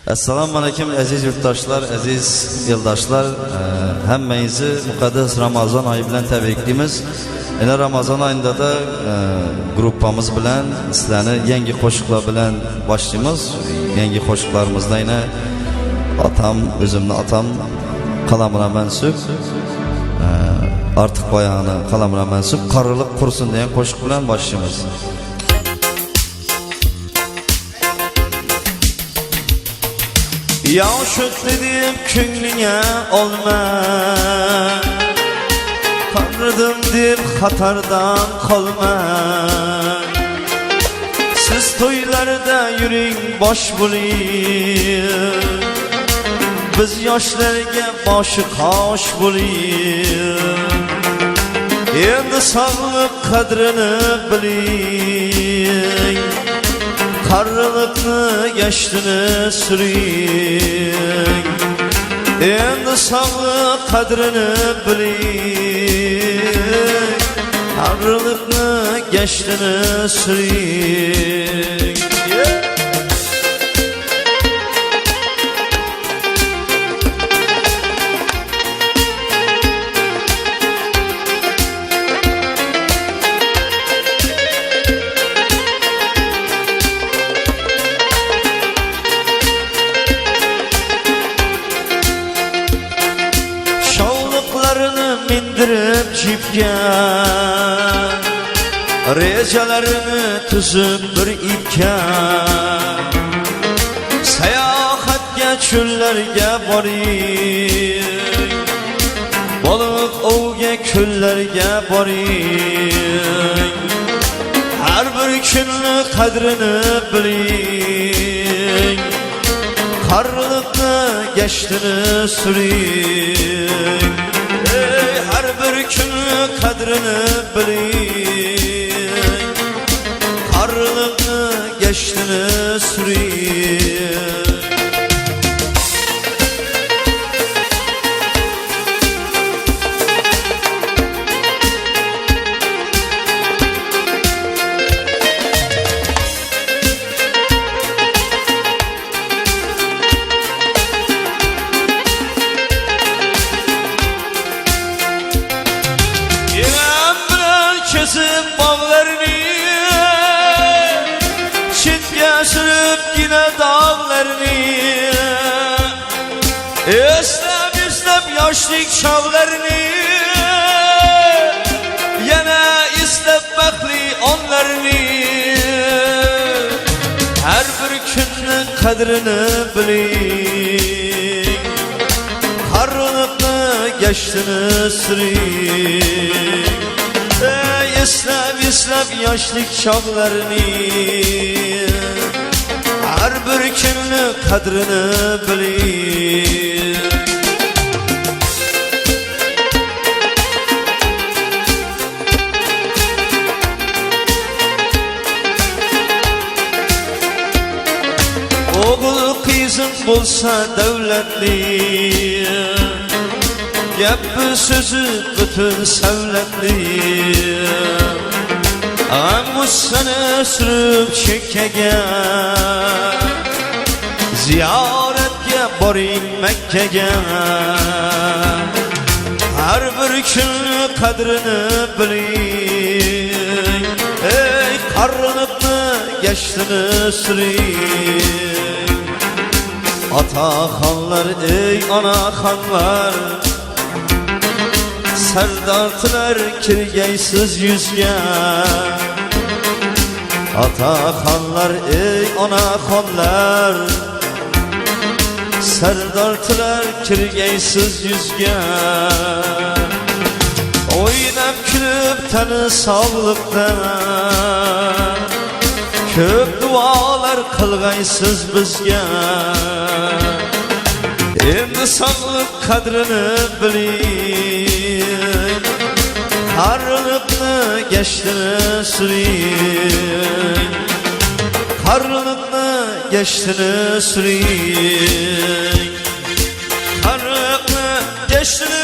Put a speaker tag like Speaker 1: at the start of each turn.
Speaker 1: Assalomu alaykum aziz yurtdoshlar, aziz yildoshlar. Hammangizga muqaddas Ramazon oyi bilan tabriklaymiz. Yana Ramazon oyida da gruppamiz bilan sizlarni yangi qo'shiqlar bilan boshlaymiz. Yangi qo'shiqlarimizda yana o'zimni otam Qalamura Mansub Ortiq boyani Qalamura Mansub Qarilib qursin degan qo'shiq bilan boshlaymiz. Yaşık dedim künlüğe olma, Tanrıdım deb xatardan qolma. Siz to'ylarda yuring bosh bo'ling, biz yoshlarga boshi qosh bo'ling. Endi sog'liq qadrini biling, Qarılıqni yaştini süring. Endi sog'liq qadrini biling, Qarılıqni yaştini süring. Mindirib jipga, rejalarini tuzib bir ipga, sayohatga cho'llarga boring, baliq ovga ko'llarga boring. Har bir kunni qadrini biling, qarliqni gashtini suring. Her bir günü kadrini biling, Qarliqni gashtini suring. Kesip bağlarını, çitke sürüp yine dağlarını, İstep yaşlık çağlarını, Yine istep baklı onlarını. Her bir günün kadrini biling, Qarliqni gashtini suring. İslep yaşlık çağlarını, Her bir günlü kadrini biling. Oğul kızın bolsa devletli, Gapı sözü bütün savlatli, G'am-g'ussani surib chekkaga, Ziyoratga boring Makkaga. Har bir kunni qadrini biling, Ey Qarliqni gashtini suring. Otaxonlar, ey onaxonlar, Serdorlar kirgaysiz yuzga. Otaxonlar, ey onaxonlar, Serdorlar kirgaysiz yuzga. O'ynab kulib tani sog'liqda, Ko'p duolar qilgaysiz bizga. Endi sog'liq qadrini biling, Qarliqni gashtini suring. Qarliqni gashtini suring. Qarliqni gashtini